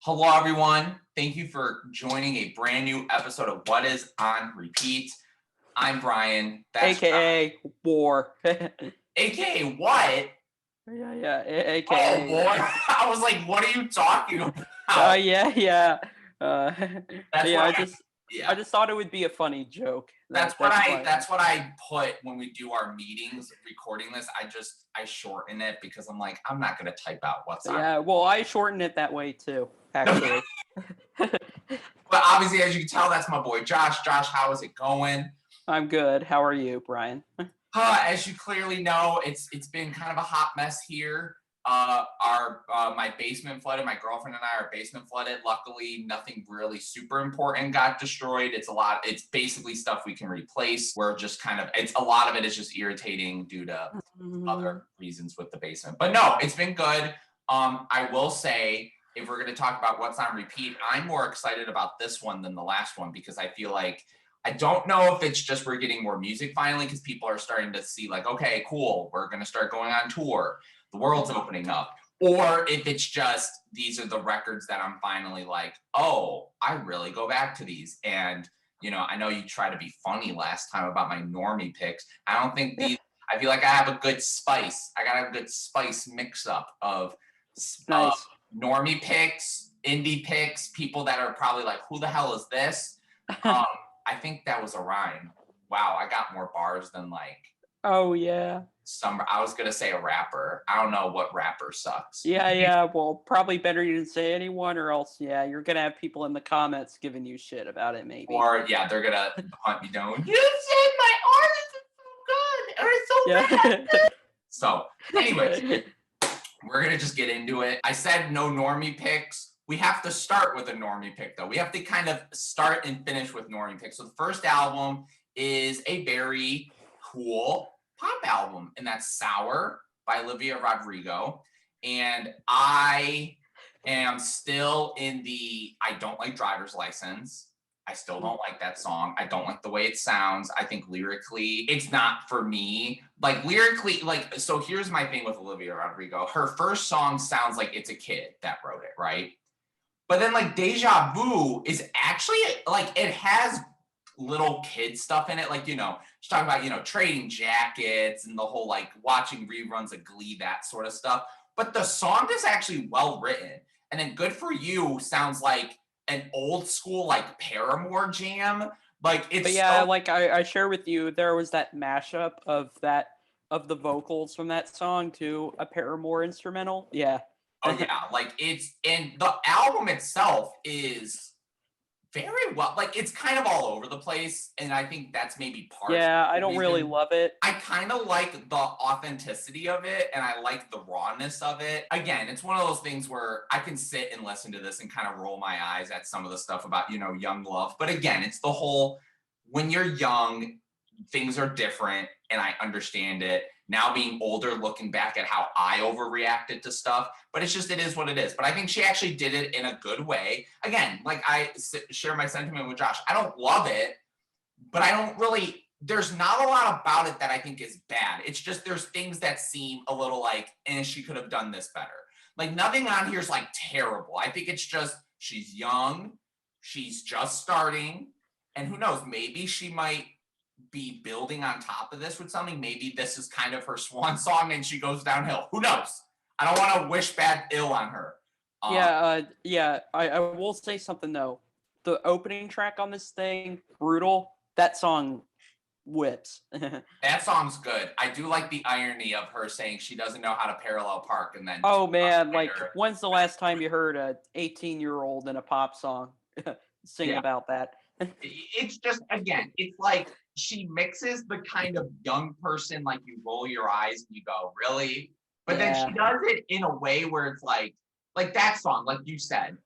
Hello, everyone. Thank you for joining a brand new episode of What Is on Repeat. I'm Brian. That's AKA John. War. AKA what? Yeah. AKA. Oh, boy. I was like, what are you talking about? Yeah. I just thought it would be a funny joke. That's what I put when we do our meetings recording this. I shorten it because I'm like, I'm not going to type out what's on. Yeah, well, I shorten it that way too, actually. But obviously, as you can tell, that's my boy Josh. Josh, how is it going? I'm good. How are you, Brian? As you clearly know, it's been kind of a hot mess here. My basement flooded. My girlfriend and I, our basement flooded. Luckily, nothing really super important got destroyed. It's basically stuff we can replace. We're just a lot of it is just irritating due to other reasons with the basement. But no, it's been good. I will say, if we're going to talk about what's on repeat, I'm more excited about this one than the last one because I feel like I don't know if it's just we're getting more music finally because people are starting to see like, okay, cool, we're going to start going on tour. The world's opening up. Or if it's just these are the records that I'm finally like, oh, I really go back to these. And, I know you tried to be funny last time about my normie picks. I don't think I feel like I have a good spice. I got a good spice mix up of normie picks, indie picks, people that are probably like, who the hell is this? I think that was a rhyme. Wow, I got more bars than like. Oh yeah. I was gonna say a rapper. I don't know what rapper sucks. Yeah. Well, probably better you didn't say anyone, or else you're gonna have people in the comments giving you shit about it, maybe. Or they're gonna hunt me down. You said my art is so good or so bad. So, anyways, we're gonna just get into it. I said no normie picks. We have to start with a normie pick, though. We have to kind of start and finish with normie picks. So the first album is a very cool pop album, and that's Sour by Olivia Rodrigo. And I am still in I don't like Driver's License. I still don't like that song. I don't like the way it sounds. I think lyrically, it's not for me. Like lyrically, so here's my thing with Olivia Rodrigo. Her first song sounds like it's a kid that wrote it, right? But then like Deja Vu is actually like it has little kid stuff in it. Like, she's talking about, trading jackets and the whole like watching reruns of Glee, that sort of stuff. But the song is actually well written. And then Good For You sounds like an old school like Paramore jam. Like it's I share with you, there was that mashup of the vocals from that song to a Paramore instrumental. Yeah. Oh yeah, and the album itself is very well, like it's kind of all over the place, and I think that's maybe part. Yeah, I don't really love it. I kind of like the authenticity of it, and I like the rawness of it. Again, it's one of those things where I can sit and listen to this and kind of roll my eyes at some of the stuff about, young love. But again, it's the whole, when you're young, things are different, and I understand it. Now being older, looking back at how I overreacted to stuff, but it is what it is. But I think she actually did it in a good way. Again, like I share my sentiment with Josh. I don't love it, but there's not a lot about it that I think is bad. It's just there's things that seem a little like, she could have done this better. Like nothing on here is like terrible. I think it's just she's young, she's just starting, and who knows, maybe she might be building on top of this with something. Maybe this is kind of her swan song and she goes downhill. Who knows? I don't want to wish bad ill on her. I will say something though. The opening track on this thing, Brutal, that song whips. That song's good. I do like the irony of her saying she doesn't know how to parallel park and then when's the last time you heard a 18-year-old in a pop song sing about that? It's just, again, it's like she mixes the kind of young person, like you roll your eyes and you go, really? But then she does it in a way where it's like that song, like you said,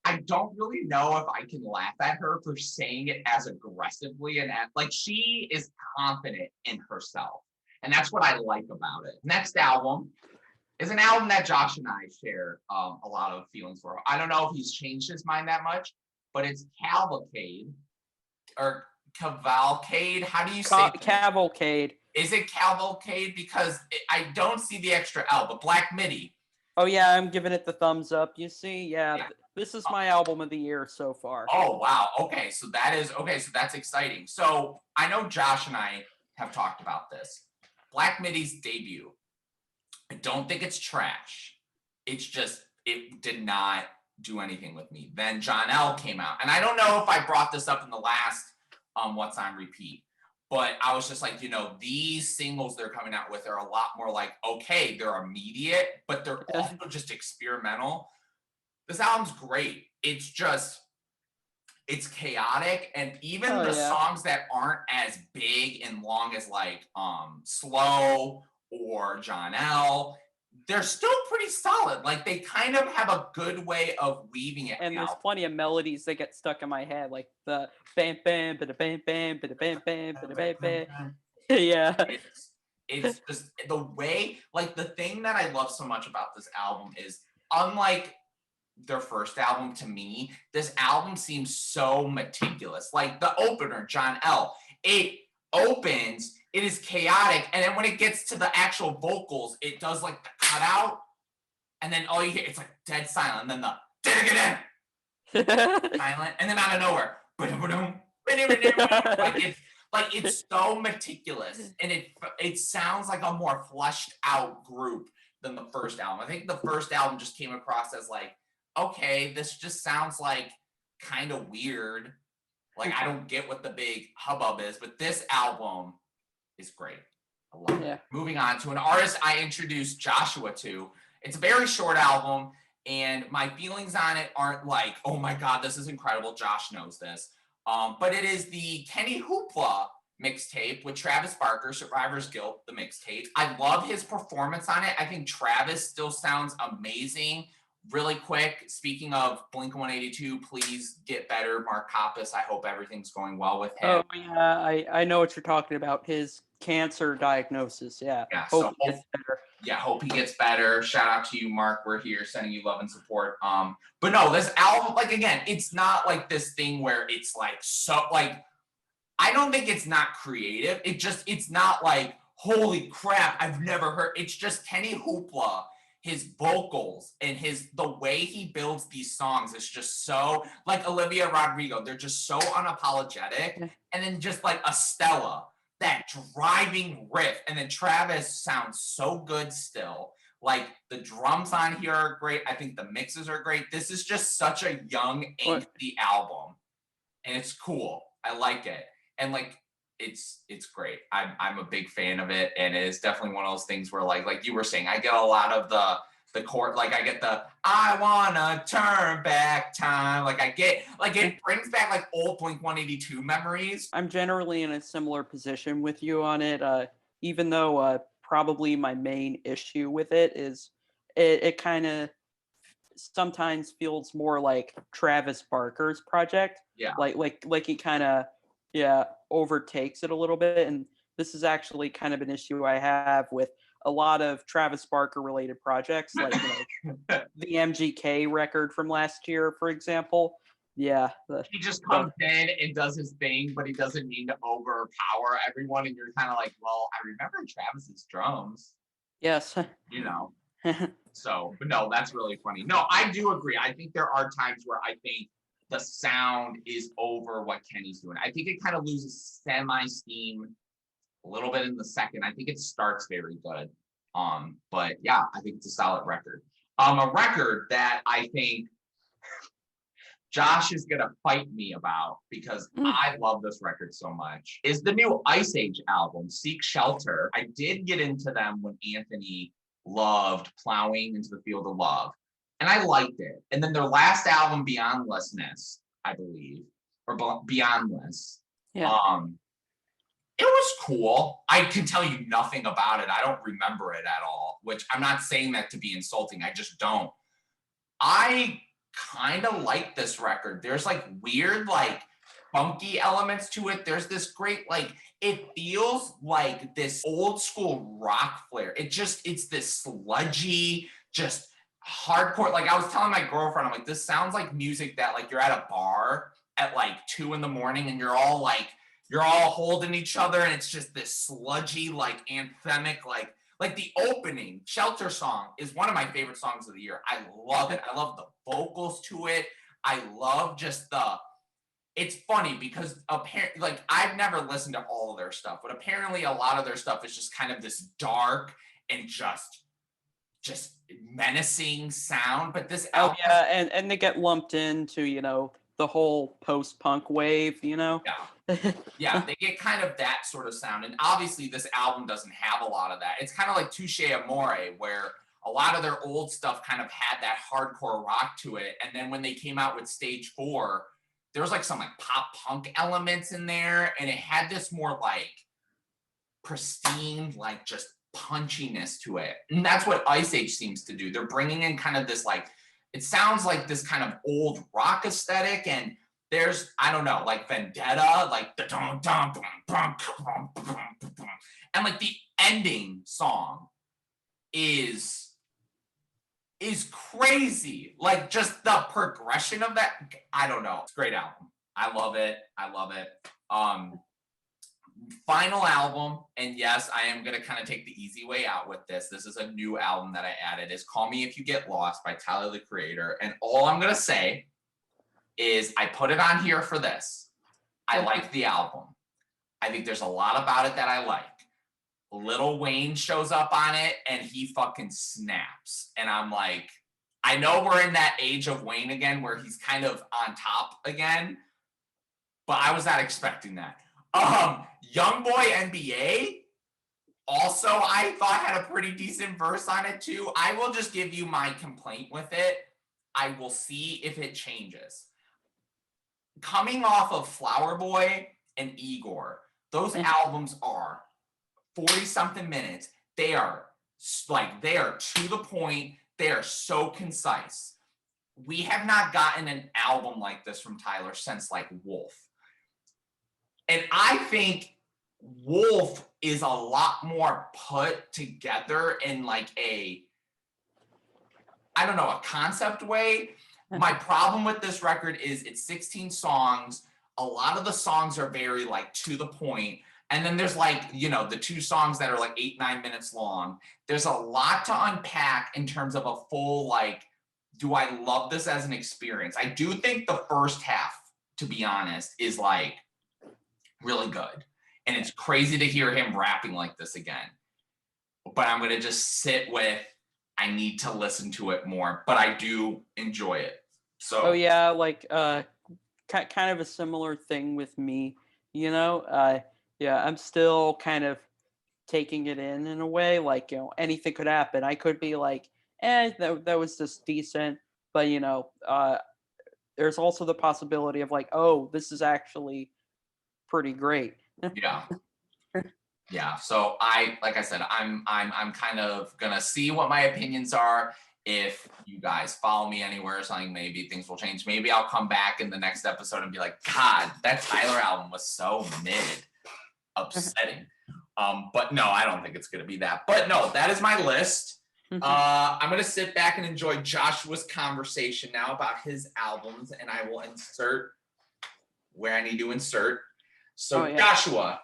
I don't really know if I can laugh at her for saying it as aggressively and like she is confident in herself. And that's what I like about it. Next album is an album that Josh and I share a lot of feelings for. I don't know if he's changed his mind that much, but it's Cavalcade or Cavalcade. How do you say Cavalcade? Is it Cavalcade? Because I don't see the extra L, but Black Midi. Oh yeah, I'm giving it the thumbs up. You see, Yeah. this is my album of the year so far. Oh wow. Okay, so that's exciting. So I know Josh and I have talked about this. Black Midi's debut. I don't think it's trash. It's just it did not do anything with me. Then John L came out, and I don't know if I brought this up in the last What's on Repeat, but I was just like, these singles they're coming out with are a lot more like, okay, they're immediate, but they're also just experimental. This album's great. It's chaotic, and even the songs that aren't as big and long as like Slow or John L, they're still pretty solid. Like they kind of have a good way of weaving it. And there's plenty of melodies that get stuck in my head, like the bam bam bam bam bam bam bam bam bam bam. Yeah. It's just the way, like the thing that I love so much about this album is, unlike their first album, to me, this album seems so meticulous. Like the opener, John L, it opens, it is chaotic, and then when it gets to the actual vocals, it does like the cutout, and then all you hear, it's like dead silent, and then the silent, and then out of nowhere, it's so meticulous, and it sounds like a more fleshed out group than the first album. I think the first album just came across as like, okay, this just sounds like kind of weird. Like I don't get what the big hubbub is, but this album is great. I love it. Moving on to an artist I introduced Joshua to. It's a very short album, and my feelings on it aren't like, oh my God, this is incredible. Josh knows this. But it is the Kenny Hoopla mixtape with Travis Barker, Survivor's Guilt, the mixtape. I love his performance on it. I think Travis still sounds amazing. Really quick, speaking of Blink-182, please get better. Mark Hoppus, I hope everything's going well with him. Oh yeah, I know what you're talking about. His cancer diagnosis. Yeah. Hope he gets better. Yeah, hope he gets better. Shout out to you, Mark. We're here sending you love and support. But no, this album, like again, it's not like this thing where it's like so like, I don't think it's not creative. It's not like, holy crap, I've never heard. It's just Kenny Hoopla. His vocals and the way he builds these songs is just so like Olivia Rodrigo. They're just so unapologetic. And then just like Estella, that driving riff. And then Travis sounds so good still. Like the drums on here are great. I think the mixes are great. This is just such a young, angsty album. And it's cool. I like it. And like, it's great. I'm a big fan of it, and it is definitely one of those things where like you were saying, I get a lot of the chord, like I get the I wanna turn back time, like I get like it brings back like old Blink-182 memories. I'm generally in a similar position with you on it, even though probably my main issue with it is it kind of sometimes feels more like Travis Barker's project. Yeah. Like he kind of overtakes it a little bit, and this is actually kind of an issue I have with a lot of Travis Barker related projects, like the MGK record from last year, for example. Yeah, he just comes in and does his thing, but he doesn't mean to overpower everyone, and you're kind of like, well, I remember Travis's drums. Yes. So, but no, that's really funny. No, I do agree. I think there are times where I think the sound is over what Kenny's doing. I think it kind of loses semi-steam a little bit in the second. I think it starts very good. But yeah, I think it's a solid record. A record that I think Josh is gonna fight me about because I love this record so much is the new Ice Age album, Seek Shelter. I did get into them when Anthony loved Plowing into the Field of Love. And I liked it. And then their last album, Beyondlessness, I believe, or Beyondless. Yeah. It was cool. I can tell you nothing about it. I don't remember it at all, which I'm not saying that to be insulting. I just don't. I kind of like this record. There's like weird, like funky elements to it. There's this great, like, it feels like this old school rock flair. It's this sludgy, just hardcore. Like I was telling my girlfriend, I'm like, this sounds like music that like you're at a bar at like 2 a.m. and you're all holding each other, and it's just this sludgy, like anthemic, like Like the opening Shelter song is one of my favorite songs of the year. I love it. I love the vocals to it. I love just it's funny because apparently, like, I've never listened to all of their stuff, but apparently a lot of their stuff is just kind of this dark and just menacing sound. But this album, and they get lumped into, the whole post-punk wave, yeah, they get kind of that sort of sound. And obviously this album doesn't have a lot of that. It's kind of like Touche Amore, where a lot of their old stuff kind of had that hardcore rock to it. And then when they came out with Stage 4, there was like some like pop punk elements in there, and it had this more like pristine, like just punchiness to it. And that's what Ice Age seems to do. They're bringing in kind of this like, it sounds like this kind of old rock aesthetic, and there's, I don't know, like Vendetta, like the dum dum dum dum, and like the ending song is crazy. Like just the progression of that, I don't know. It's a great album. I love it. Final album, and yes, I am gonna kind of take the easy way out with this. This is a new album that I added. Is Call Me If You Get Lost by Tyler, the Creator. And all I'm gonna say is I put it on here for this. I like the album. I think there's a lot about it that I like. Lil Wayne shows up on it and he fucking snaps. And I'm like, I know we're in that age of Wayne again where he's kind of on top again, but I was not expecting that. Youngboy NBA also I thought had a pretty decent verse on it too. I will just give you my complaint with it. I will see if it changes. Coming off of Flower Boy and Igor, those albums are 40-something minutes. They are to the point. They are so concise. We have not gotten an album like this from Tyler since like Wolf. And I think Wolf is a lot more put together in like a concept way. My problem with this record is it's 16 songs. A lot of the songs are very like to the point. And then there's like, the 2 songs that are like 8-9 minutes long. There's a lot to unpack in terms of a full, like, do I love this as an experience? I do think the first half, to be honest, is like really good. And it's crazy to hear him rapping like this again. But I'm going to just sit with, I need to listen to it more, but I do enjoy it. So. Oh yeah, like kind of a similar thing with me, yeah, I'm still kind of taking it in a way, like, anything could happen. I could be like, that was just decent, but there's also the possibility of like, oh, this is actually pretty great. Yeah. So like I said, I'm kind of gonna see what my opinions are. If you guys follow me anywhere or something, maybe things will change. Maybe I'll come back in the next episode and be like, God, that Tyler album was so mid. Upsetting. But no, I don't think it's gonna be that. But no, that is my list. I'm gonna sit back and enjoy Joshua's conversation now about his albums, and I will insert where I need to insert. So Joshua,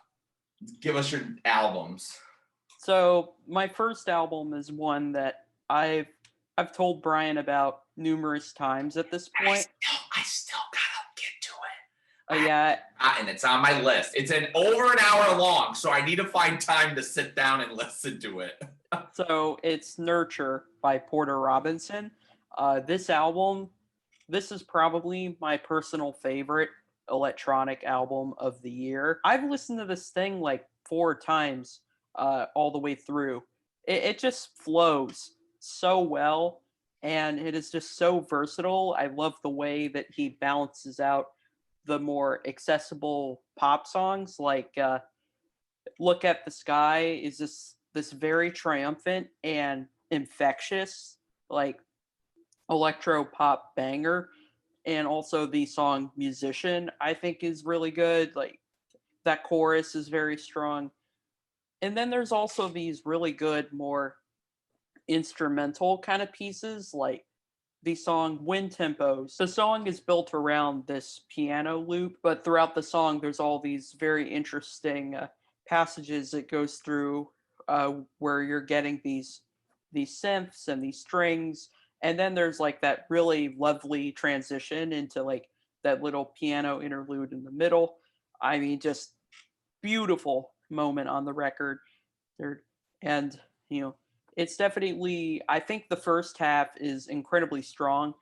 give us your albums. So my first album is one that I've told Brian about numerous times at this point. I still gotta get to it. Yeah. And it's on my list. It's over an hour long, so I need to find time to sit down and listen to it. So it's Nurture by Porter Robinson. This album, this is probably my personal favorite electronic album of the year. I've listened to this thing like 4 times all the way through. It just flows so well, and it is just so versatile. I love the way that he balances out the more accessible pop songs, like Look at the Sky is this very triumphant and infectious, like, electro pop banger. And also the song Musician, I think, is really good. Like, that chorus is very strong. And then there's also these really good, more instrumental kind of pieces, like the song Wind Tempos. The song is built around this piano loop, but throughout the song, there's all these very interesting passages it goes through where you're getting these synths and these strings, and then there's like that really lovely transition into like that little piano interlude in the middle. I mean, just beautiful moment on the record there. And it's definitely, I think the first half is incredibly strong.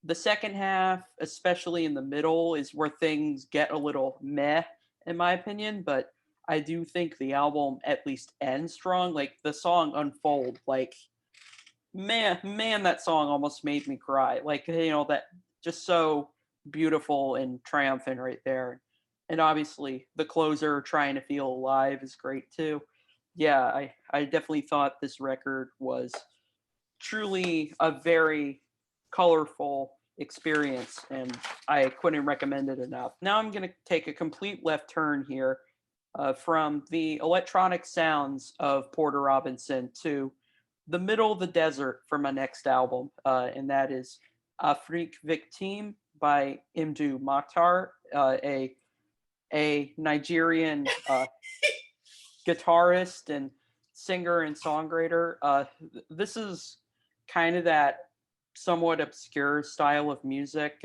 The second half, especially in the middle, is where things get a little meh, in my opinion. But I do think the album at least ends strong. Like the song Unfold, like man, that song almost made me cry. Like, that just so beautiful and triumphant right there. And obviously the closer, Trying to Feel Alive, is great too. Yeah, I definitely thought this record was truly a very colorful experience, and I couldn't recommend it enough. Now I'm going to take a complete left turn here, from the electronic sounds of Porter Robinson to the middle of the desert for my next album, and that is Afrique Victime by Imdu Mokhtar, a Nigerian guitarist and singer and songwriter. This is kind of that somewhat obscure style of music,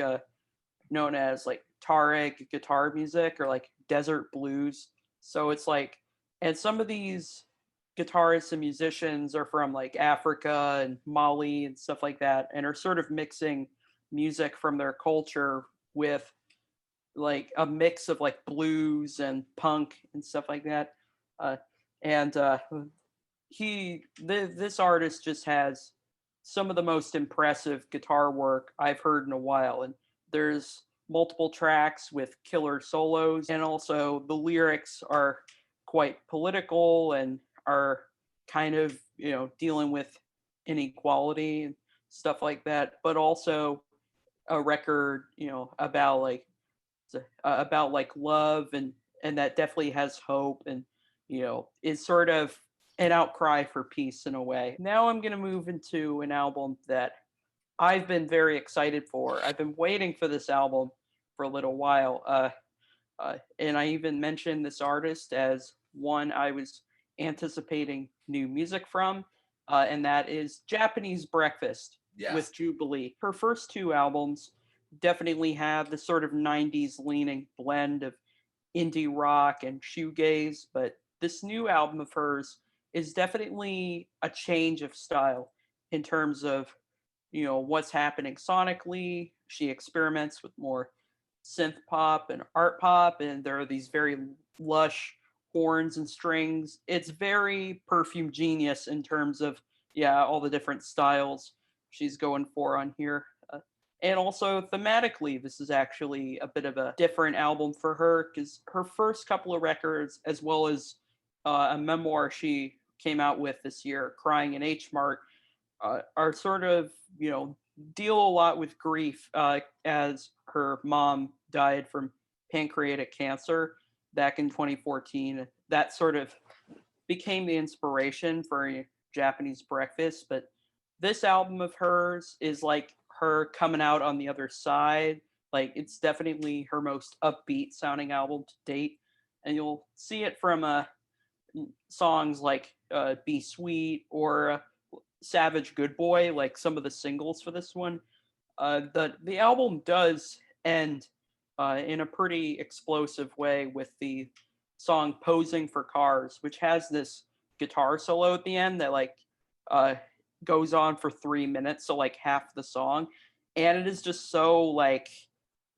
known as like Tuareg guitar music or like desert blues. So it's like, and some of these guitarists and musicians are from like Africa and Mali and stuff like that, and are sort of mixing music from their culture with like a mix of like blues and punk and stuff like that. Uh, and this artist just has some of the most impressive guitar work I've heard in a while. And there's multiple tracks with killer solos, and also the lyrics are quite political and are kind of, dealing with inequality and stuff like that, but also a record, about like love, and that definitely has hope, and is sort of an outcry for peace in a way. Now I'm going to move into an album that I've been very excited for. I've been waiting for this album for a little while, and I even mentioned this artist as one I was anticipating new music from, and that is Japanese Breakfast. Yes. With Jubilee. Her first two albums definitely have the sort of 90s leaning blend of indie rock and shoegaze, but this new album of hers is definitely a change of style in terms of, what's happening sonically. She experiments with more synth pop and art pop, and there are these very lush horns and strings. It's very Perfume Genius in terms of, all the different styles she's going for on here. And also thematically, this is actually a bit of a different album for her, because her first couple of records, as well as a memoir she came out with this year, Crying in H Mart, are sort of, deal a lot with grief, as her mom died from pancreatic cancer back in 2014. That sort of became the inspiration for Japanese Breakfast. But this album of hers is like her coming out on the other side. Like, it's definitely her most upbeat sounding album to date, and you'll see it from songs like Be Sweet or Savage Good Boy, like some of the singles for this one. The album does end in a pretty explosive way with the song Posing for Cars, which has this guitar solo at the end that like goes on for 3 minutes, so like half the song. And it is just so like,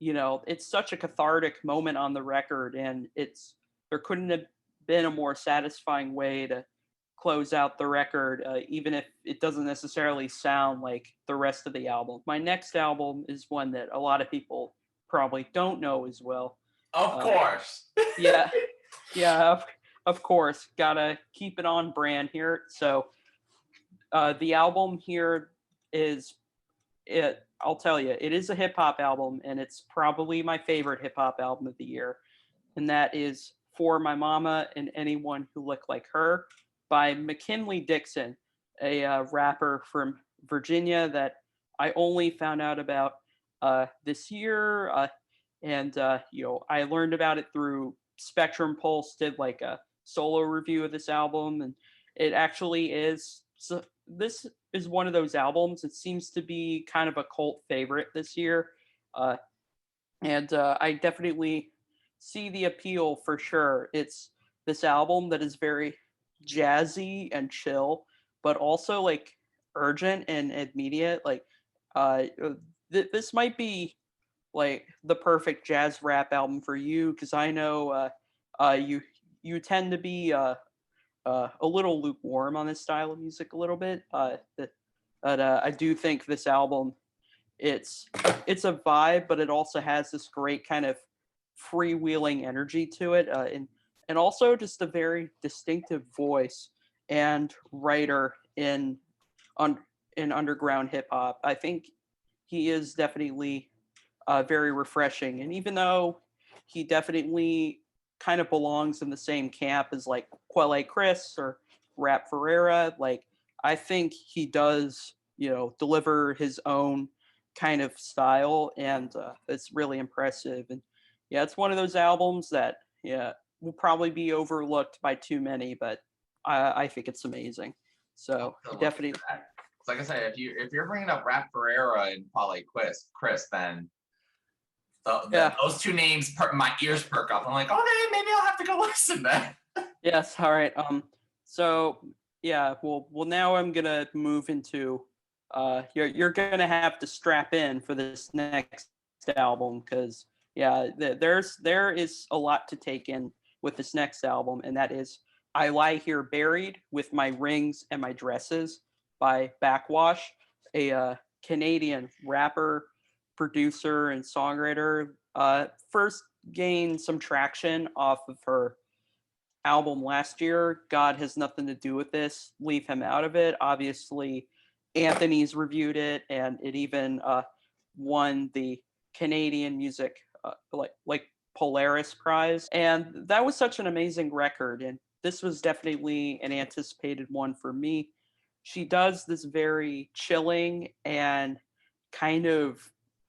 it's such a cathartic moment on the record, and there couldn't have been a more satisfying way to close out the record, even if it doesn't necessarily sound like the rest of the album. My next album is one that a lot of people probably don't know as well. Of course. Yeah, of course. Gotta keep it on brand here. So the album here I'll tell you, it is a hip hop album, and it's probably my favorite hip hop album of the year. And that is For My Mama and Anyone Who Looked Like Her by McKinley Dixon, a rapper from Virginia that I only found out about this year. And I learned about it through Spectrum Pulse, did like a solo review of this album, and it actually is. So this is one of those albums. It seems to be kind of a cult favorite this year, uh, and I definitely see the appeal for sure. It's this album that is very jazzy and chill, but also like urgent and immediate. Like, this might be like the perfect jazz rap album for you because I know you tend to be a little lukewarm on this style of music a little bit. But I do think this album it's it's a vibe, but it also has this great kind of freewheeling energy to it, and also just a very distinctive voice and writer on in underground hip hop. I think he is definitely very refreshing. And even though he definitely kind of belongs in the same camp as like Quelle Chris or Rap Ferreira, like I think he does, deliver his own kind of style, and it's really impressive. And yeah, it's one of those albums that will probably be overlooked by too many, but I think it's amazing. So definitely. Like I said, if you're bringing up Rap Ferreira and Pauly Chris, then those two names, my ears perk up. I'm like, okay, maybe I'll have to go listen then. Yes. All right. So yeah. Well. Now I'm gonna move into. You're gonna have to strap in for this next album because there is a lot to take in with this next album, and that is I Lie Here Buried with My Rings and My Dresses by Backwash, a Canadian rapper, producer, and songwriter. First gained some traction off of her album last year. God Has Nothing to Do with This. Leave him out of it. Obviously, Anthony's reviewed it, and it even won the Canadian Music like Polaris Prize. And that was such an amazing record. And this was definitely an anticipated one for me. She does this very chilling and kind of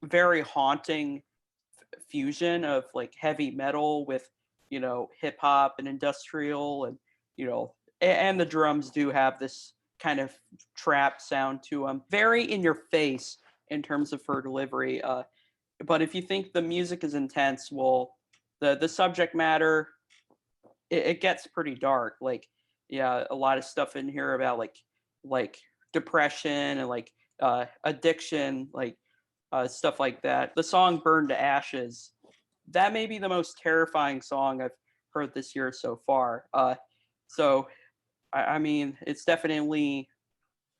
very haunting fusion of like heavy metal with hip hop and industrial, and and the drums do have this kind of trap sound to them, very in your face in terms of her delivery. But if you think the music is intense, well, the subject matter it gets pretty dark. Like, yeah, a lot of stuff in here about like depression and like addiction, like stuff like that. The song "Burn to Ashes," that may be the most terrifying song I've heard this year so far. So I mean, it's definitely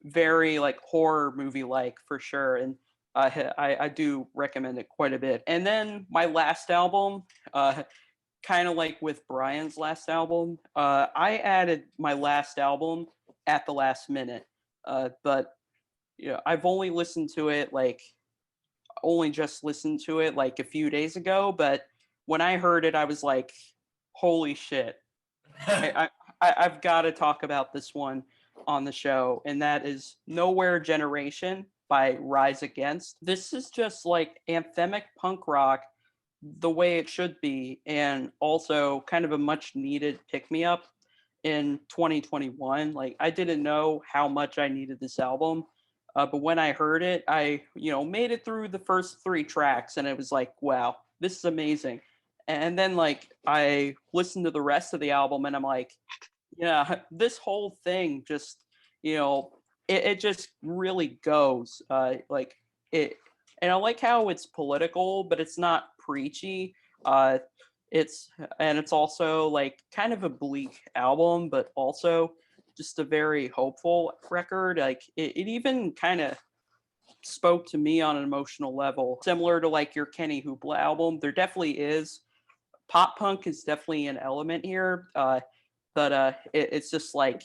very like horror movie like for sure, and I do recommend it quite a bit. And then my last album, kind of like with Brian's last album, I added my last album at the last minute, but I've only listened to it only just listened to it like a few days ago, but when I heard it, I was like, holy shit. I've got to talk about this one on the show, and that is Nowhere Generation by Rise Against. This is just like anthemic punk rock the way it should be, and also kind of a much needed pick-me-up in 2021. Like, I didn't know how much I needed this album, but when I heard it, I made it through the first 3 tracks, and it was like, wow, this is amazing. And then like I listened to the rest of the album, and I'm like, yeah, this whole thing just it just really goes like it. And I like how it's political, but it's not preachy. It's also like kind of a bleak album, but also just a very hopeful record. Like it even kind of spoke to me on an emotional level, similar to like your Kenny Hoopla album. There definitely is pop punk is definitely an element here, but it's just like,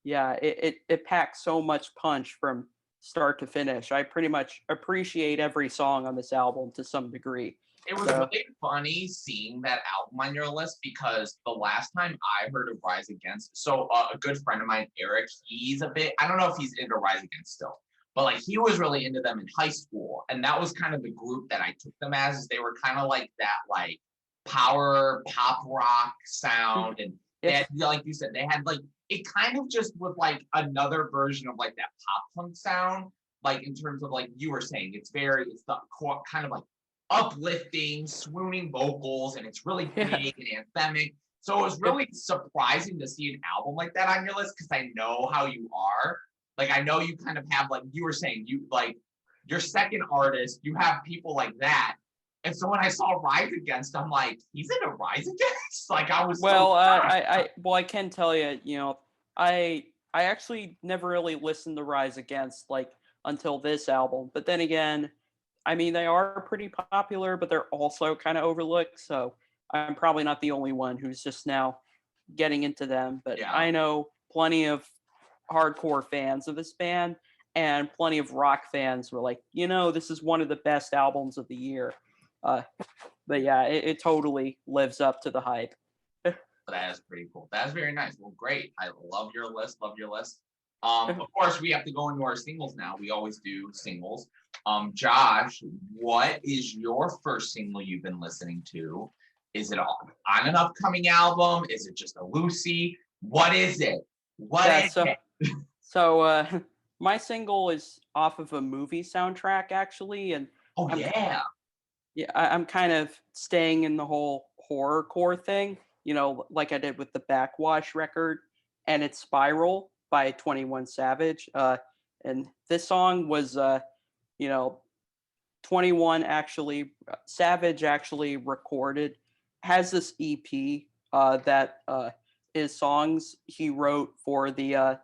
yeah, it packs so much punch from start to finish. I pretty much appreciate every song on this album to some degree. It was really funny seeing that album on your list because the last time I heard of Rise Against, so a good friend of mine, Eric, he's I don't know if he's into Rise Against still, but like he was really into them in high school. And that was kind of the group that I took them as. They were kind of like that, like power pop rock sound. And They had, like you said, they had like, it kind of just was like another version of like that pop punk sound, like in terms of like you were saying, it's the kind of like uplifting, swooning vocals, and it's really big and anthemic. So it was really surprising to see an album like that on your list, because I know how you are. Like, I know you kind of have, like you were saying, you like your second artist, you have people like that. And so when I saw Rise Against, I'm like, he's in a Rise Against? Like, I was I can tell you, I actually never really listened to Rise Against like until this album. But then again, I mean, they are pretty popular, but they're also kind of overlooked. So I'm probably not the only one who's just now getting into them. But I know plenty of hardcore fans of this band and plenty of rock fans were like, this is one of the best albums of the year. But yeah, it totally lives up to the hype. That is pretty cool. That's very nice. Well, great. I love your list. Love your list. Of course, we have to go into our singles now. We always do singles. Josh, what is your first single you've been listening to? Is it on an upcoming album? Is it just a Lucy? What is it? What is it? So my single is off of a movie soundtrack, actually, and I'm kind of staying in the whole horrorcore thing, like I did with the Backwash record, and it's Spiral by 21 Savage. And this song was, 21 Savage actually recorded, has this EP that is songs he wrote for the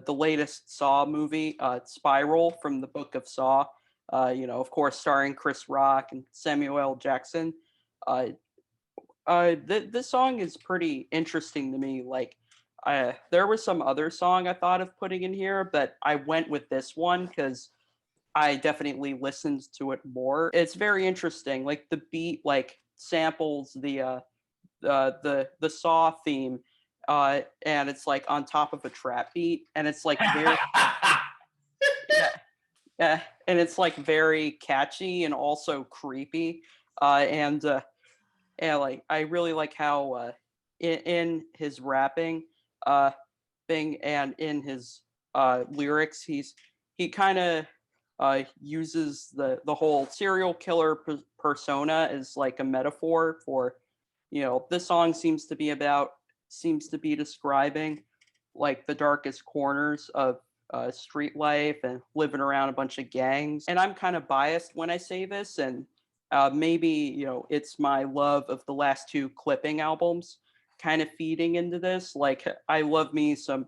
latest Saw movie, Spiral, from the Book of Saw. Of course, starring Chris Rock and Samuel L. Jackson. This song is pretty interesting to me. Like, there was some other song I thought of putting in here, but I went with this one because I definitely listened to it more. It's very interesting. Like, the beat, like, samples the Saw theme, and it's like on top of a trap beat, and it's like very. Yeah, and it's like very catchy and also creepy, and like I really like how in his rapping thing and in his lyrics, he kind of uses the whole serial killer persona as like a metaphor for, this song seems to be describing like the darkest corners of street life and living around a bunch of gangs. And I'm kind of biased when I say this, and maybe it's my love of the last two Clipping albums kind of feeding into this. Like, I love me some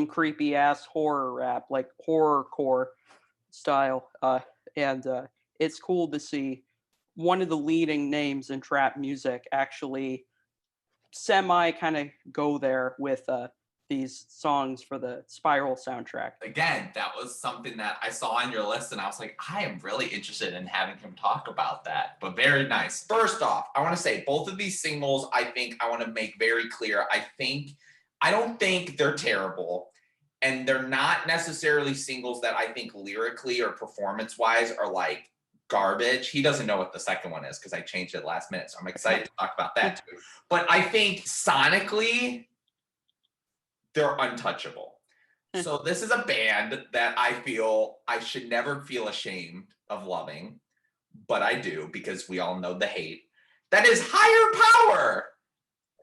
creepy ass horror rap, like horrorcore style, and it's cool to see one of the leading names in trap music actually semi kind of go there with these songs for the Spiral soundtrack. Again, that was something that I saw on your list, and I was like, I am really interested in having him talk about that. But very nice. First off, I want to say both of these singles, I think I want to make very clear. I don't think they're terrible, and they're not necessarily singles that I think lyrically or performance-wise are like garbage. He doesn't know what the second one is because I changed it last minute, so I'm excited to talk about that too. But I think sonically, they're untouchable. So this is a band that I feel I should never feel ashamed of loving, but I do because we all know the hate. That is Higher Power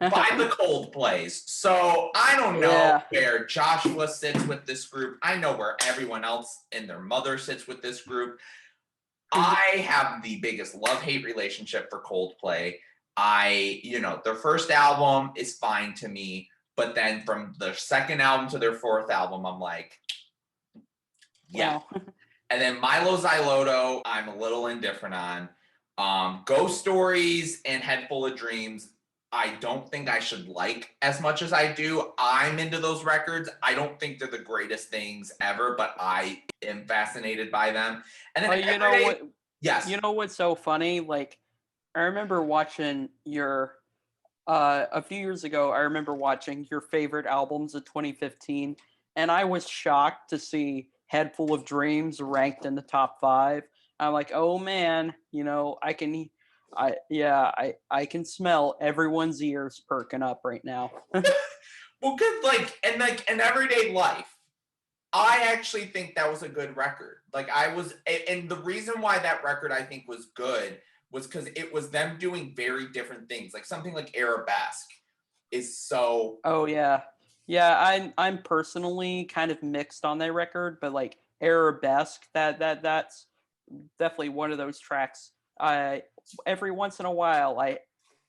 by the Coldplays. So I don't know where Joshua sits with this group. I know where everyone else and their mother sits with this group. I have the biggest love-hate relationship for Coldplay. Their first album is fine to me. But then from their second album to their fourth album, I'm like, yeah. Wow. And then Milo Xyloto, I'm a little indifferent on. Ghost Stories and Head Full of Dreams, I don't think I should like as much as I do. I'm into those records. I don't think they're the greatest things ever, but I am fascinated by them. And then what? Yes. You know what's so funny? Like, I remember watching your... a few years ago, I remember watching your favorite albums of 2015, and I was shocked to see Head Full of Dreams ranked in the top 5. I'm like, oh man, I can I can smell everyone's ears perking up right now. Well, good, like in everyday life, I actually think that was a good record. Like and the reason why that record I think was good was because it was them doing very different things. Like something like Arabesque is so. Oh yeah, yeah. I'm personally kind of mixed on that record, but like Arabesque, that's definitely one of those tracks. I every once in a while,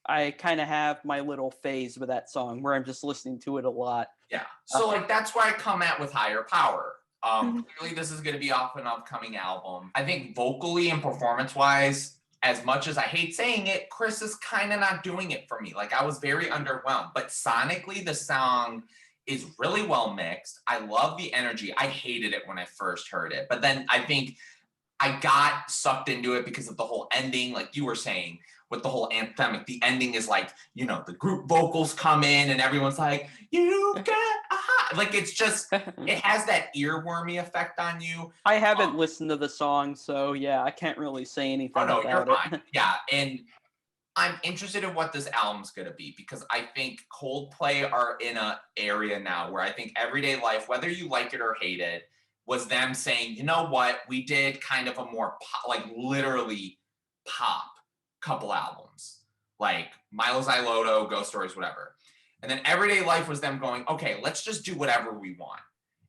I kind of have my little phase with that song where I'm just listening to it a lot. Yeah. So like that's why I come at with Higher Power. Clearly this is going to be off an upcoming album. I think vocally and performance wise, as much as I hate saying it, Chris is kind of not doing it for me. Like I was very underwhelmed, but sonically the song is really well mixed. I love the energy. I hated it when I first heard it, but then I think I got sucked into it because of the whole ending, like you were saying, with the whole anthemic. The ending is like, the group vocals come in and everyone's like, you got a hot. Like it's just, it has that earwormy effect on you. I haven't listened to the song, so yeah, I can't really say anything about you're it. fine. Yeah, and I'm interested in what this album's gonna be because I think Coldplay are in an area now where I think everyday life, whether you like it or hate it, was them saying, you know what, we did kind of a more pop, like literally pop couple albums, like Milo Xyloto, Ghost Stories, whatever. And then Everyday Life was them going, okay, let's just do whatever we want.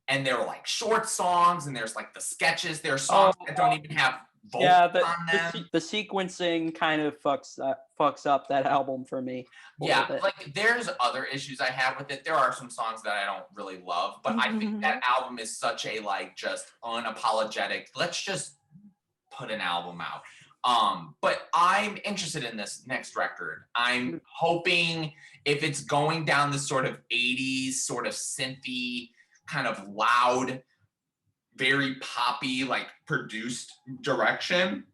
And there were like short songs, and there's like the sketches. There are songs that don't even have vocals on them. The sequencing kind of fucks up that album for me. Yeah, like there's other issues I have with it. There are some songs that I don't really love, but I think that album is such a like just unapologetic, let's just put an album out. But I'm interested in this next record. I'm hoping if it's going down this sort of 80s, sort of synthy, kind of loud, very poppy, like produced direction,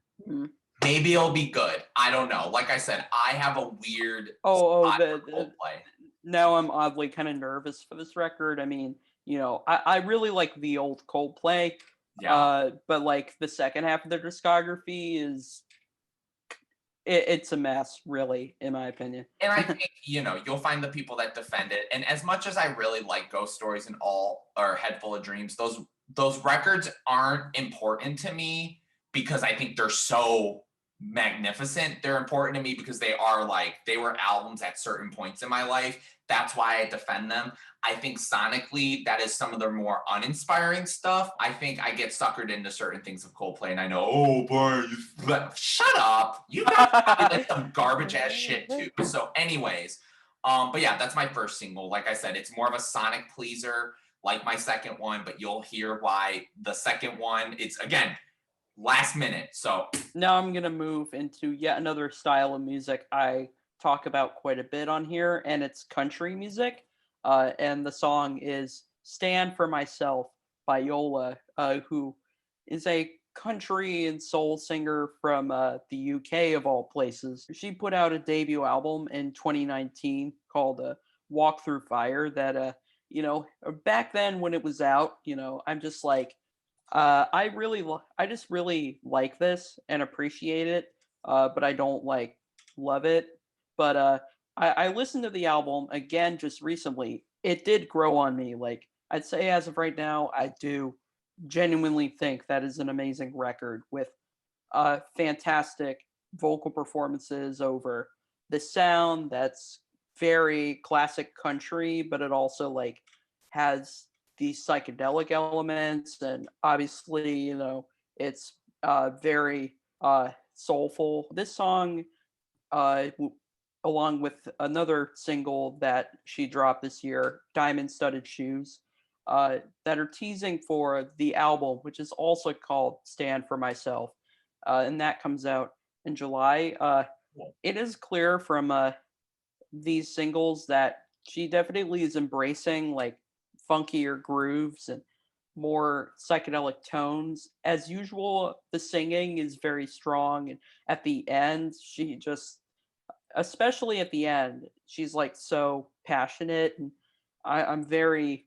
maybe it'll be good. I don't know. Like I said, I have a weird Coldplay. Now I'm oddly kind of nervous for this record. I mean, I really like the old Coldplay. Yeah. But like the second half of their discography it's a mess, really, in my opinion. And I think, you'll find the people that defend it. And as much as I really like Ghost Stories and Head Full of Dreams, those records aren't important to me because I think they're so magnificent. They're important to me because they were albums at certain points in my life. That's why I defend them. I think sonically, that is some of their more uninspiring stuff. I think I get suckered into certain things of Coldplay, and I know, oh, Brian, shut up. You got like some garbage ass shit too. So, anyways, but yeah, that's my first single. Like I said, it's more of a sonic pleaser, like my second one, but you'll hear why the second one. It's again last minute. So now I'm gonna move into yet another style of music I talk about quite a bit on here, and it's country music. And the song is Stand for Myself by Yola, who is a country and soul singer from the UK of all places. She put out a debut album in 2019 called Walk Through Fire that, back then when it was out, I'm just like, I just really like this and appreciate it, but I don't love it. But I listened to the album again just recently. It did grow on me. Like I'd say as of right now, I do genuinely think that is an amazing record with fantastic vocal performances over the sound that's very classic country, but it also has these psychedelic elements, and obviously, it's very soulful. This song, along with another single that she dropped this year, Diamond Studded Shoes, that are teasing for the album, which is also called Stand for Myself. And that comes out in July. It is clear from these singles that she definitely is embracing funkier grooves and more psychedelic tones. As usual, the singing is very strong, and at the end, she just, especially at the end, she's so passionate, and I'm very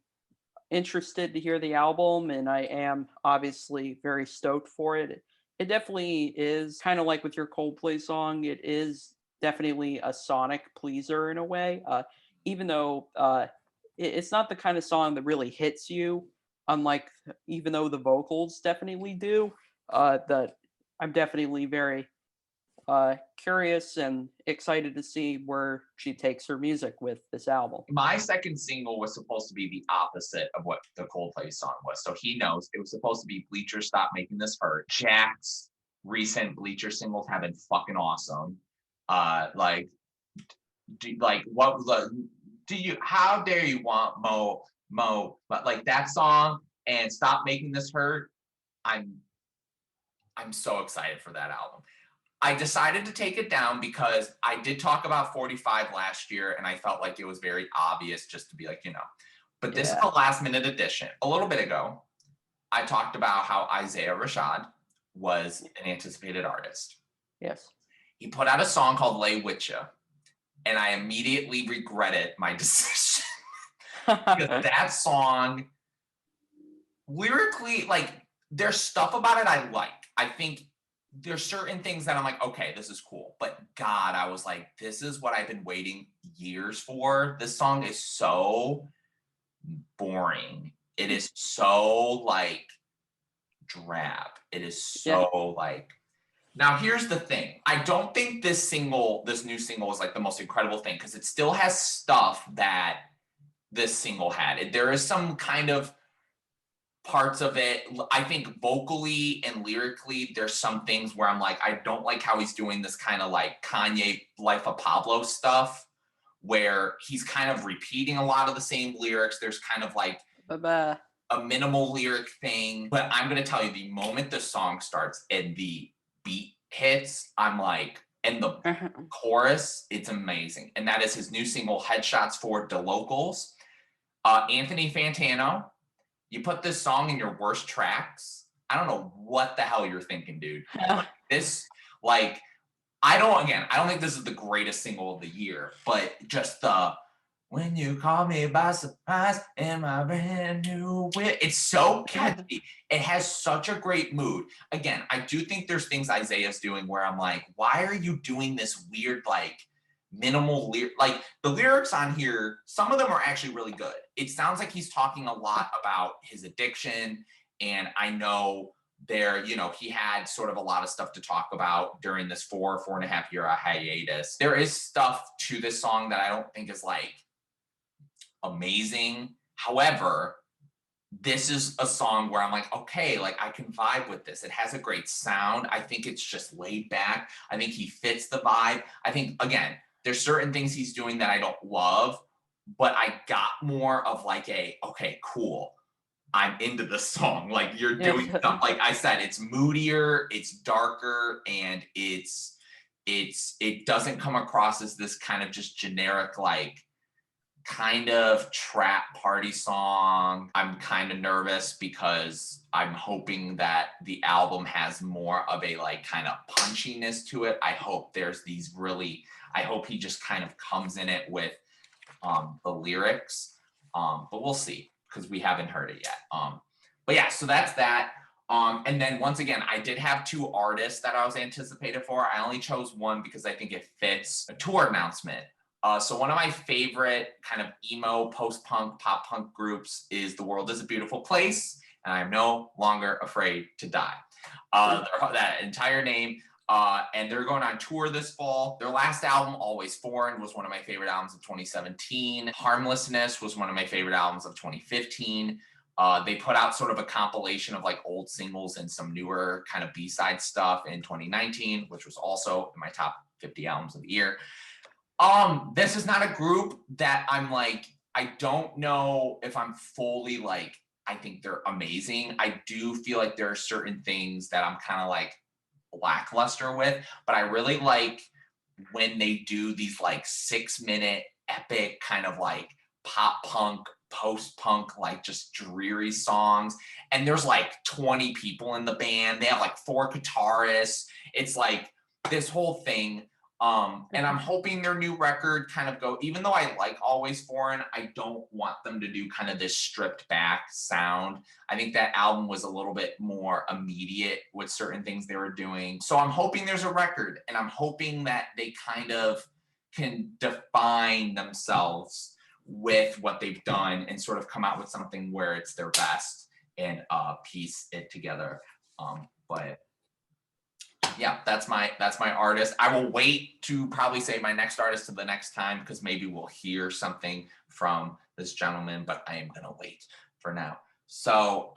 interested to hear the album, and I am obviously very stoked for it. It definitely is kind of like with your Coldplay song. It is definitely a sonic pleaser in a way. Even though it's not the kind of song that really hits you, unlike even though the vocals definitely do. The I'm definitely very curious and excited to see where she takes her music with this album. My second single was supposed to be the opposite of what the Coldplay song was. So he knows it was supposed to be Bleacher Stop Making This Hurt. Jack's recent Bleacher singles have been fucking awesome. Like, what do you? How dare you want But like that song and Stop Making This Hurt. I'm so excited for that album. I decided to take it down because I did talk about 45 last year and I felt like it was very obvious just to be like, but this is a last minute addition. A little bit ago, I talked about how Isaiah Rashad was an anticipated artist. Yes. He put out a song called Lay Witcha, and I immediately regretted my decision. Because that song, lyrically, like, there's stuff about it I like. I think there's certain things that I'm like, okay, this is cool. But God, I was like, this is what I've been waiting years for. This song is so boring. It is so like drab. It is so like. Now here's the thing. I don't think this new single is like the most incredible thing because it still has stuff that this single had. There is some kind of parts of it, I think vocally and lyrically, there's some things where I'm like, I don't like how he's doing this kind of like Kanye Life of Pablo stuff, where he's kind of repeating a lot of the same lyrics. There's kind of like a minimal lyric thing. But I'm going to tell you, the moment the song starts and the beat hits, I'm like, and the chorus, it's amazing. And that is his new single, Headshots for the Locals. Anthony Fantano, you put this song in your worst tracks. I don't know what the hell you're thinking, dude. I don't think this is the greatest single of the year, but just the when you call me by surprise in my brand new whip. It's so catchy. It has such a great mood. Again, I do think there's things Isaiah's doing where I'm like, why are you doing this weird, like, minimal like the lyrics on here, some of them are actually really good. It sounds like he's talking a lot about his addiction, and I know he had sort of a lot of stuff to talk about during this 4.5 year hiatus. There is stuff to this song that I don't think is like amazing. However, this is a song where I'm like, okay, like I can vibe with this. It has a great sound. I think it's just laid back. I think he fits the vibe. I think, again, there's certain things he's doing that I don't love, but I got more of like okay, cool. I'm into the song. Like you're doing something, like I said, it's moodier, it's darker, and it doesn't come across as this kind of just generic, like kind of trap party song. I'm kind of nervous because I'm hoping that the album has more of a like kind of punchiness to it. I hope he just kind of comes in it with the lyrics, but we'll see because we haven't heard it yet. But yeah, so that's that. And then once again, I did have two artists that I was anticipated for. I only chose one because I think it fits a tour announcement. So one of my favorite kind of emo, post-punk, pop-punk groups is The World is a Beautiful Place, and I'm no longer afraid to die. That entire name. And they're going on tour this fall. Their last album, Always Foreign, was one of my favorite albums of 2017. Harmlessness was one of my favorite albums of 2015. They put out sort of a compilation of like old singles and some newer kind of B-side stuff in 2019, which was also in my top 50 albums of the year. This is not a group that I'm like, I don't know if I'm fully like, I think they're amazing. I do feel like there are certain things that I'm kind of like lackluster with, but I really like when they do these like 6-minute epic kind of like pop punk, post-punk, like just dreary songs. And there's like 20 people in the band. They have like 4 guitarists. It's like this whole thing. And I'm hoping their new record kind of even though I like Always Foreign, I don't want them to do kind of this stripped back sound. I think that album was a little bit more immediate with certain things they were doing. So I'm hoping there's a record, and I'm hoping that they kind of can define themselves with what they've done and sort of come out with something where it's their best and piece it together. But yeah, that's my artist. I will wait to probably say my next artist to the next time, because maybe we'll hear something from this gentleman, but I am gonna wait for now. So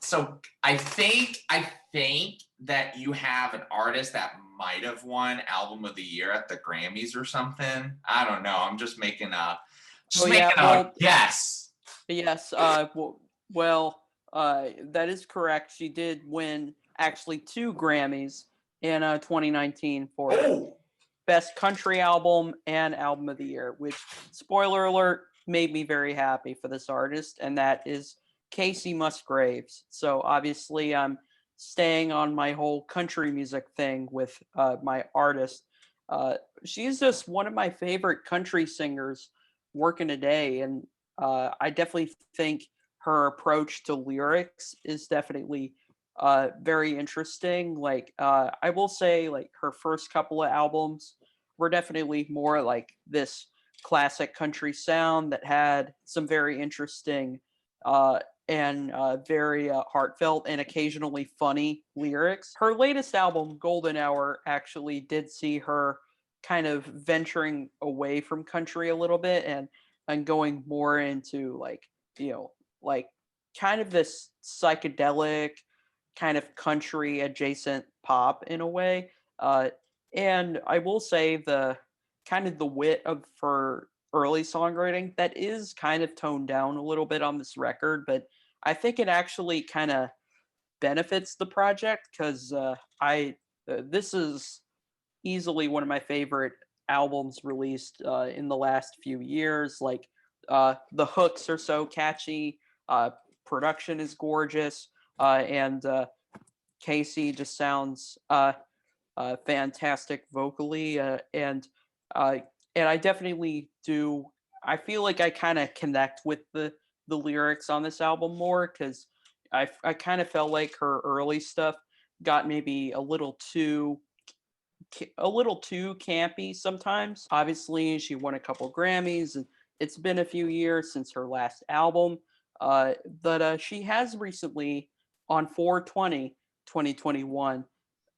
so I think that you have an artist that might have won Album of the Year at the Grammys or something. I don't know. I'm just making a guess. Yes. That is correct. She did win actually 2 Grammys in 2019 for Best Country Album and Album of the Year, which, spoiler alert, made me very happy for this artist, and that is Casey Musgraves. So obviously I'm staying on my whole country music thing with my artist. She's just one of my favorite country singers working today, and I definitely think her approach to lyrics is definitely very interesting. Like I will say, like, her first couple of albums were definitely more like this classic country sound that had some very interesting and very heartfelt and occasionally funny lyrics. Her latest album, Golden Hour, actually did see her kind of venturing away from country a little bit and going more into like, like kind of this psychedelic kind of country adjacent pop in a way. And I will say the kind of the wit of her early songwriting that is kind of toned down a little bit on this record, but I think it actually kind of benefits the project because this is easily one of my favorite albums released in the last few years. Like the hooks are so catchy, production is gorgeous, and Casey just sounds fantastic vocally, and I definitely do. I feel like I kind of connect with the lyrics on this album more because I kind of felt like her early stuff got maybe a little too campy sometimes. Obviously, she won a couple Grammys, and it's been a few years since her last album. But she has recently, on 4/20/2021,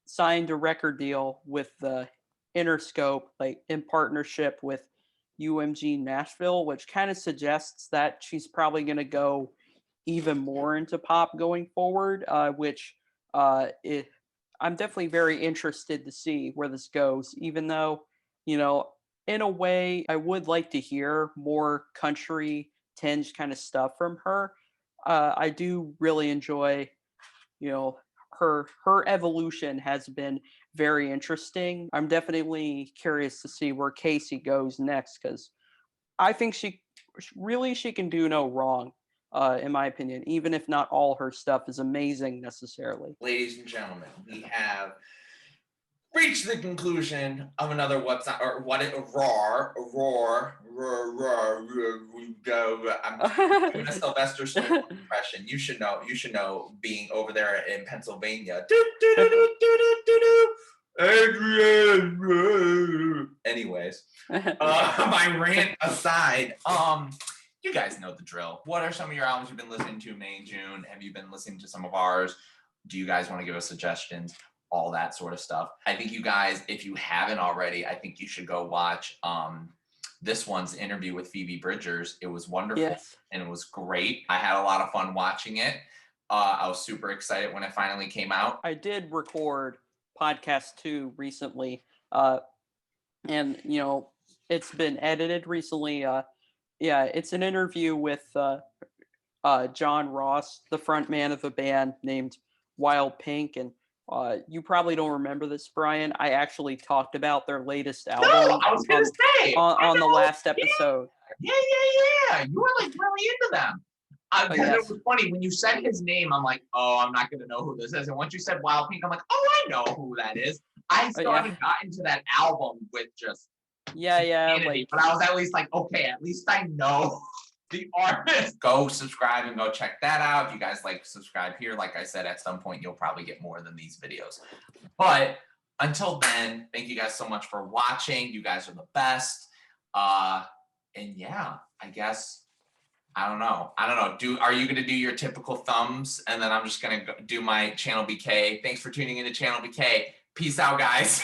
signed a record deal with the Interscope, like in partnership with UMG Nashville, which kind of suggests that she's probably going to go even more into pop going forward, which I'm definitely very interested to see where this goes, even though, in a way, I would like to hear more country tinged kind of stuff from her. I do really enjoy, her evolution has been very interesting. I'm definitely curious to see where Casey goes next because I think she can do no wrong, in my opinion, even if not all her stuff is amazing necessarily. Ladies and gentlemen, we have reached the conclusion of another I'm doing a Sylvester Stallone impression. You should know, being over there in Pennsylvania. Adrian. Anyways, my rant aside, you guys know the drill. What are some of your albums you've been listening to May and June? Have you been listening to some of ours? Do you guys want to give us suggestions? All that sort of stuff. I think you guys, if you haven't already, I think you should go watch this one's interview with Phoebe Bridgers. It was wonderful. Yes. And it was great. I had a lot of fun watching it. I was super excited when it finally came out. I did record podcast 2 recently, and it's been edited recently. It's an interview with John Ross, the front man of a band named Wild Pink, and you probably don't remember this, Brian. I actually talked about their latest album. No, I was gonna say on the last episode. Yeah. You were like really into them. It was funny when you said his name. I'm like, oh, I'm not gonna know who this is. And once you said Wild Pink, I'm like, oh, I know who that is. I still haven't gotten to that album with just like, but I was at least like, okay, at least I know the artist. Go subscribe and go check that out. If you guys like, subscribe here. Like I said, at some point you'll probably get more than these videos. But until then, thank you guys so much for watching. You guys are the best. And yeah, I guess I don't know. Are you gonna do your typical thumbs? And then I'm just gonna do my ChannelBK. Thanks for tuning into ChannelBK. Peace out, guys.